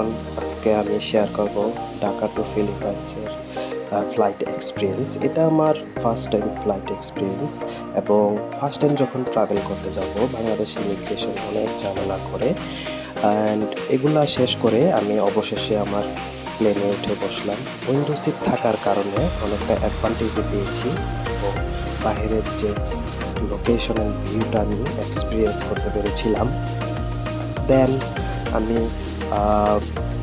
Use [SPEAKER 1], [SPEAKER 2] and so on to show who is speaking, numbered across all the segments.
[SPEAKER 1] আজকে আমি শেয়ার করব ঢাকা টু ফিলিপাইন্সের ফ্লাইট এক্সপিরিয়েন্স। এটা আমার ফার্স্ট টাইম ফ্লাইট এক্সপিরিয়েন্স এবং ফার্স্ট টাইম যখন ট্রাভেল করতে যাব বাংলাদেশ ইমিগ্রেশন অনেক ঝামেলা করে অ্যান্ড এগুলা শেষ করে আমি অবশেষে আমার প্লেনে উঠে বসলাম। উইন্ডো সিট থাকার কারণে অনেকটা অ্যাডভান্টেজও পেয়েছি এবং বাইরের যে লোকেশনাল ভিউটা আমি এক্সপিরিয়েন্স করতে পেরেছিলাম। দেন আমি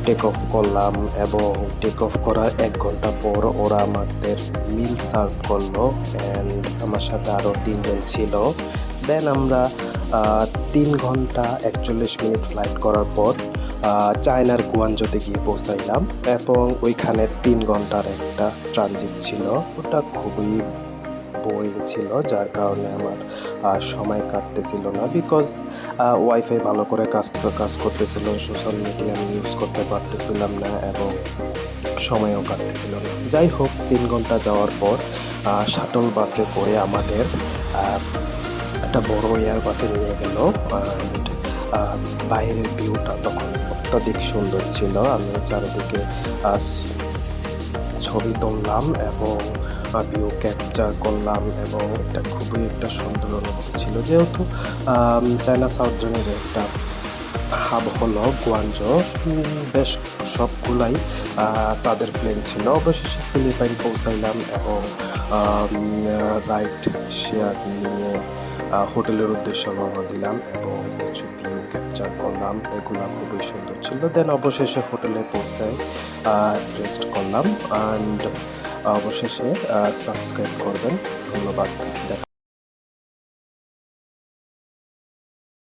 [SPEAKER 1] টেক অফ করলাম এবং টেক অফ করার ১ ঘন্টা পর ওরা আমাদের মিল সার্ভ করলো অ্যান্ড আমার সাথে আরও ৩ জন ছিল। দেন আমরা ৩ ঘন্টা ৪১ মিনিট ফ্লাইট করার পর চায়নার গুয়ানজোতে গিয়ে পৌঁছাইলাম এবং ওইখানে ৩ ঘন্টার একটা ট্রানজিট ছিল। ওটা খুবই বোরিং ছিল, যার কারণে আমার সময় কাটতেছিল না, বিকজ ওয়াইফাই ভালো করে কাজ করতেছিল, সোশ্যাল মিডিয়া আমি ইউজ করতে পারতেছিলাম না এবং সময়ও কাটতেছিল না। যাই হোক, ৩ ঘন্টা যাওয়ার পর শাটল বাসে করে আমাদের একটা বড় এয়ার বাসে নিয়ে গেল অ্যান্ড বাইরের ভিউটা তখন অত্যাধিক সুন্দর ছিল। আমি চারিদিকে ছবি তুললাম এবং ভিউ ক্যাপচার করলাম এবং এটা খুবই একটা সুন্দর অনুভূতি ছিল। যেহেতু চায়না সাউথ জোনের একটা হাব হলো গুয়ানজো, বেশ সবগুলাই তাদের প্লেন ছিল। অবশেষে ফিলিপাইন পৌঁছাইলাম এবং রাইড শেয়ার নিয়ে হোটেলের উদ্দেশ্যে রওনা দিলাম এবং কিছু ভিউ ক্যাপচার করলাম, এগুলো খুবই সুন্দর ছিল। দেন অবশেষে হোটেলে পৌঁছায় রেস্ট করলাম অ্যান্ড অবশেষে সাবস্ক্রাইব করবেন। ধন্যবাদ।